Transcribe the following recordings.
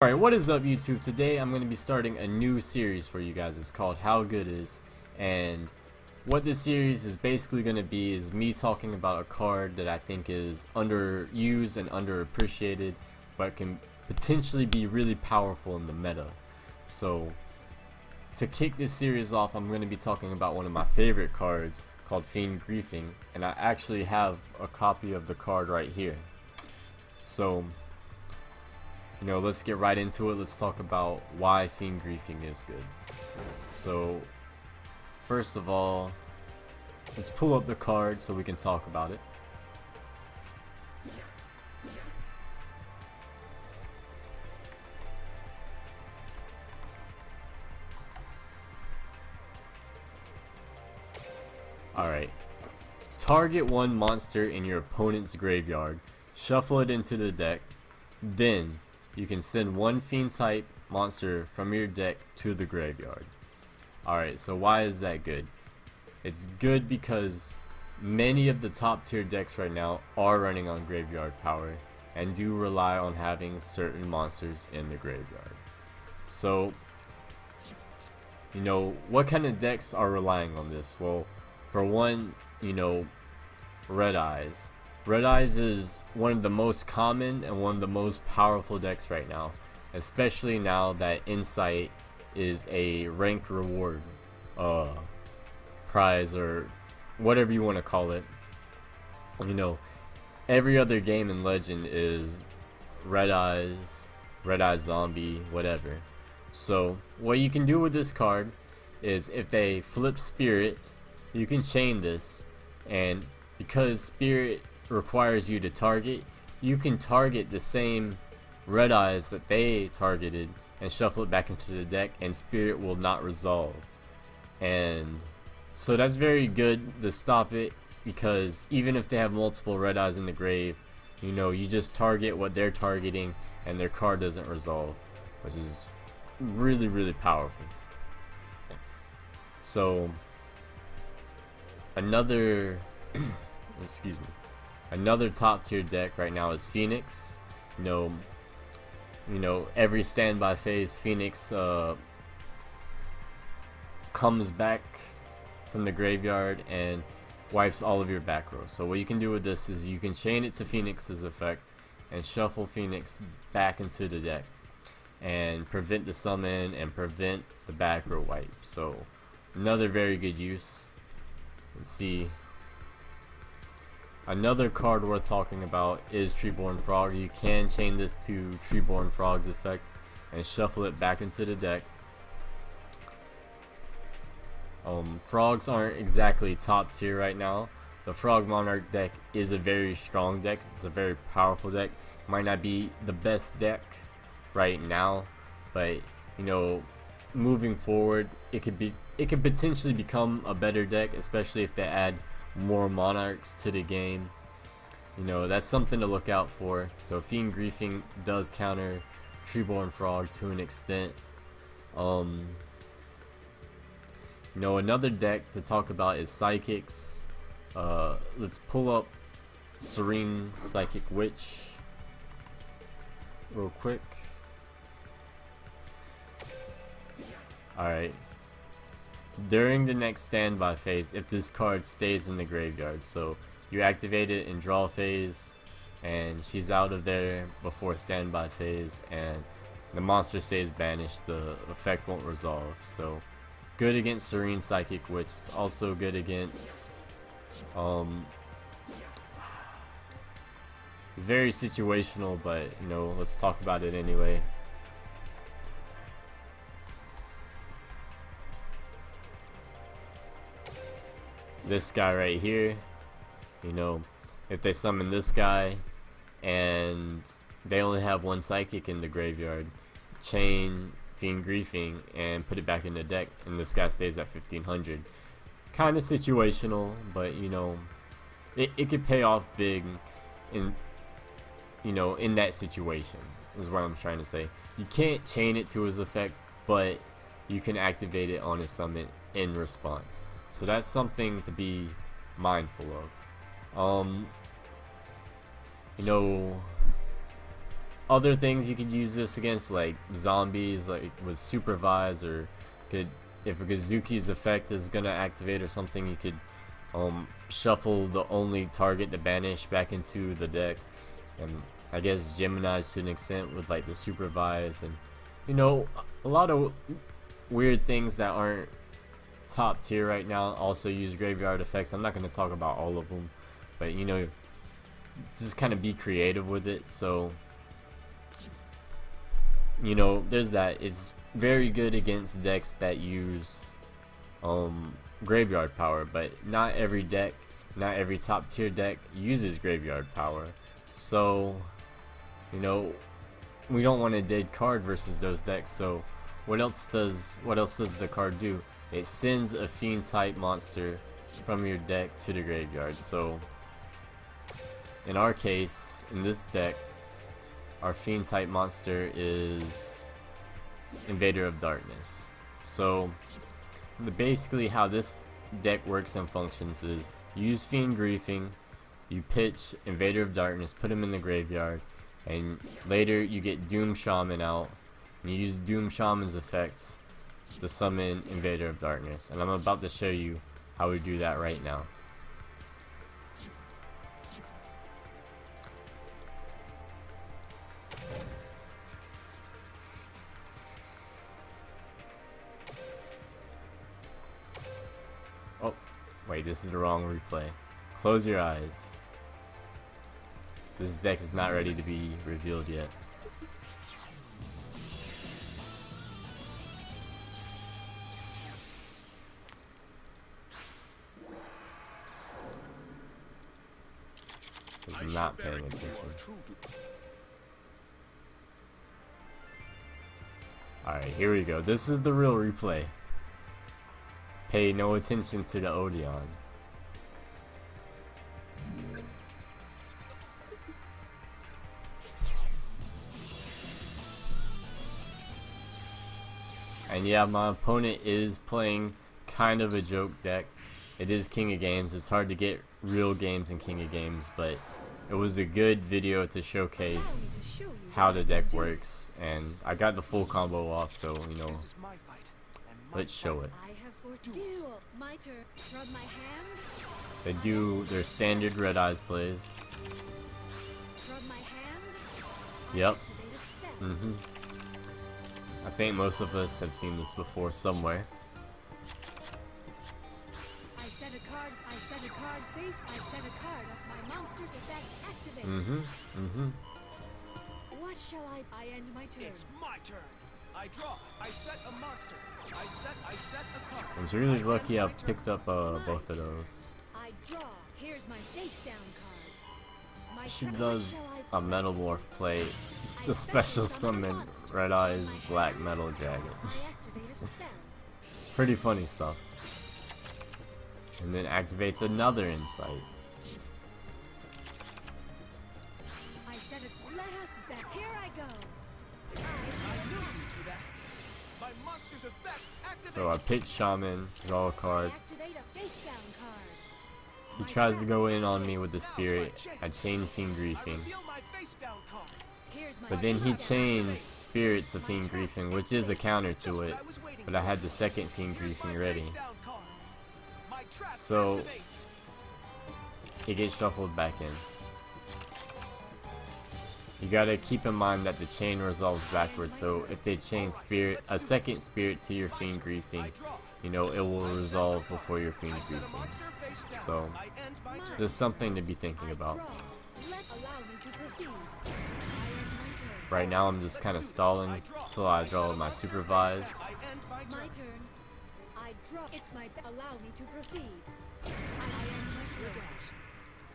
Alright, what is up YouTube? Today I'm going to be starting a new series for you guys. It's called How Good Is, and what this series is basically going to be is me talking about a card that I think is underused and underappreciated, but can potentially be really powerful in the meta. So to kick this series off, I'm going to be talking about one of my favorite cards called Fiend, and I actually have a copy of the card right here. So let's get right into it. Let's talk about why Fiend is good. So, first of all, let's pull up the card so we can talk about it. Alright. Target one monster in your opponent's graveyard, shuffle it into the deck, then you can send one Fiend type monster from your deck to the graveyard. Alright, so why is that good? It's good because many of the top tier decks right now are running on graveyard power and do rely on having certain monsters in the graveyard. So, what kind of decks are relying on this? Well, for one, Red Eyes. Red Eyes is one of the most common and one of the most powerful decks right now, especially now that Insight is a ranked reward prize, or whatever you want to call it. Every other game in Legend is Red Eyes Zombie, whatever. So what you can do with this card is, if they flip Spirit, you can chain this, and because Spirit requires you to target, you can target the same Red Eyes that they targeted and shuffle it back into the deck, and Spirit will not resolve. And so that's very good to stop it, because even if they have multiple Red Eyes in the grave, you just target what they're targeting and their card doesn't resolve, which is really powerful. So another excuse me, another top tier deck right now is Phoenix. Every standby phase, Phoenix comes back from the graveyard and wipes all of your back row. So what you can do with this is you can chain it to Phoenix's effect and shuffle Phoenix back into the deck and prevent the summon and prevent the back row wipe. So another very good use. Let's see. Another card worth talking about is Treeborn Frog. You can chain this to Treeborn Frog's effect and shuffle it back into the deck. Frogs aren't exactly top tier right now. The Frog Monarch deck is a very strong deck. It's a very powerful deck. Might not be the best deck right now, but moving forward, it could potentially become a better deck, especially if they add more monarchs to the game. That's something to look out for. So Fiend does counter Treeborn Frog to an extent. Another deck to talk about is Psychics. Let's pull up Serene Psychic Witch real quick. Alright. During the next standby phase, if this card stays in the graveyard, so you activate it in draw phase and she's out of there before standby phase and the monster stays banished, the effect won't resolve. So good against Serene Psychic Witch. It's also good against it's very situational, but let's talk about it anyway. This guy right here, if they summon this guy and they only have one psychic in the graveyard, chain Fiend and put it back in the deck, and this guy stays at 1500. Kind of situational, but it could pay off big in in that situation, is what I'm trying to say. You can't chain it to his effect, but you can activate it on his summon in response. So that's something to be mindful of. other things you could use this against, like zombies, like with supervise, or could, if a Gazuki's effect is gonna activate or something, you could shuffle the only target to banish back into the deck. And I guess Gemini's to an extent with like the supervise, and you know, a lot of weird things that aren't top tier right now also use graveyard effects. I'm not going to talk about all of them, but you know, just kind of be creative with it. So you know, there's that. It's very good against decks that use graveyard power, but not every deck, not every top tier deck uses graveyard power. So you know, we don't want a dead card versus those decks. So what else does the card do? It sends a Fiend type monster from your deck to the graveyard. So in our case, in this deck, our Fiend type monster is Invader of Darkness. So basically how this deck works and functions is you use Fiend Griefing, you pitch Invader of Darkness, put him in the graveyard, and later you get Doom Shaman out, and you use Doom Shaman's effect to summon Invader of Darkness. And I'm about to show you how we do that right now. Oh, wait, this is the wrong replay. Close your eyes. This deck is not ready to be revealed yet. I'm not paying attention. Alright, here we go. This is the real replay. Pay no attention to the Odeon. And yeah, my opponent is playing kind of a joke deck. It is King of Games. It's hard to get real games in King of Games, but it was a good video to showcase how the deck works. And I got the full combo off, so you know, let's show it. They do their standard Red Eyes plays. Yep. I think most of us have seen this before somewhere. I set a card face, I set a card of my monster's effect activates. What shall I end my turn? It's my turn. I draw. I set a monster. I set a card. I was really lucky I picked up both of those. I draw. Here's my face down card. She does a Metamorph play, the special summon Red Eyes Black Metal Dragon. Pretty funny stuff. And then activates another Insight. So I pitch Shaman, draw a card. He tries to go in on me with the Spirit. I chain Fiend Griefing. But then he chains Spirit to Fiend Griefing, which is a counter to it. But I had the second Fiend Griefing ready. So it gets shuffled back in. You gotta keep in mind that the chain resolves backwards, so if they chain Spirit, a second Spirit to your Fiend Griefing, you know, it will resolve before your Fiend Griefing. So, there's something to be thinking about. Right now I'm just kind of stalling till I draw my Supervise. Allow me to proceed.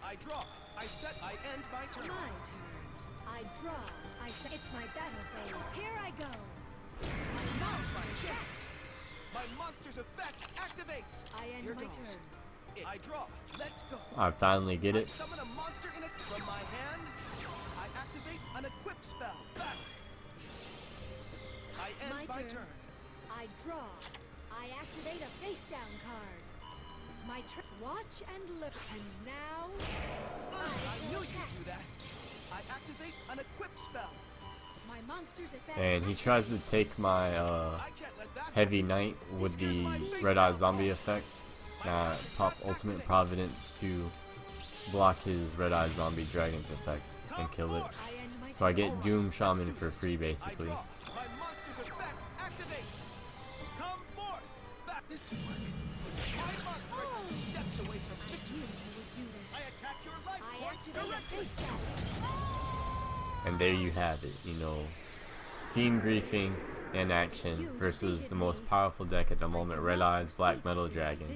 I draw. I set. I end my turn. My turn. I draw. I set. It's my battle phase. Here I go. My monster shoots. My monster's effect activates. I end my turn. I draw. Let's go. I finally get it. I summon a monster in it from my hand. I activate an equip spell. Back. I end my turn. I draw. I activate a face down card. My trick. Watch and look. And now I knew you'd do that. I activate an equip spell. And he tries to take my Heavy Knight with the Red Eye Zombie effect. Pop Ultimate Providence to block his Red Eye Zombie Dragon's effect and kill it. So I get Doom Shaman for free basically. And there you have it, you know, Fiend griefing in action versus the most powerful deck at the moment, Red Eyes Black Metal Dragon.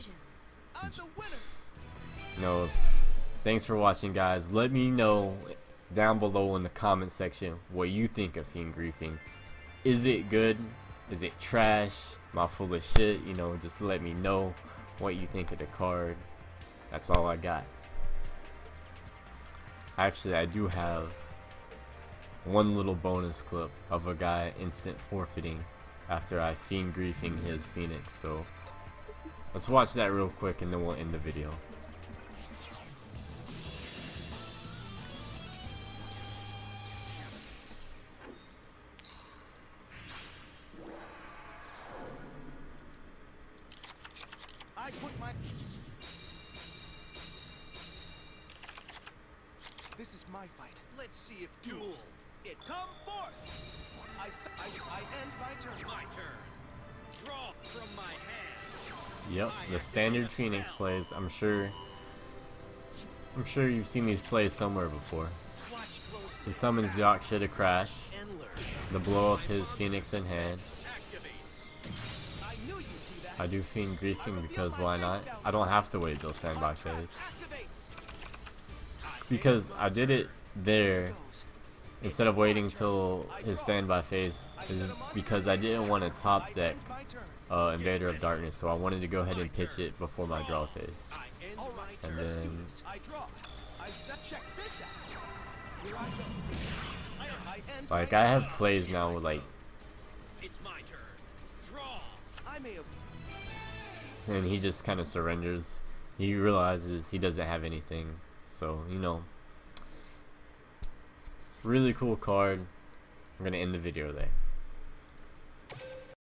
You know, thanks for watching, guys. Let me know down below in the comment section what you think of Fiend griefing. Is it good? Is it trash? Am I full of shit? You know, just let me know what you think of the card. That's all I got. Actually, I do have one little bonus clip of a guy instant forfeiting after I Fiend griefing his Phoenix, so let's watch that real quick and then we'll end the video. I put my... This is my fight. Let's see if duel it come forth. I end my turn. My turn. Draw from my hand. Yep, the standard Phoenix plays. I'm sure you've seen these plays somewhere before. He summons Yaksha to crash, to blow up his Phoenix in hand. I do Fiend griefing because why not? I don't have to wait till standby phase. Because I did it there instead of waiting till his standby phase is because I didn't want to top deck Invader of Darkness, so I wanted to go ahead and pitch it before my draw phase. And then like I have plays now with like, and he just kind of surrenders. He realizes he doesn't have anything. So, you know, really cool card. I'm gonna end the video there.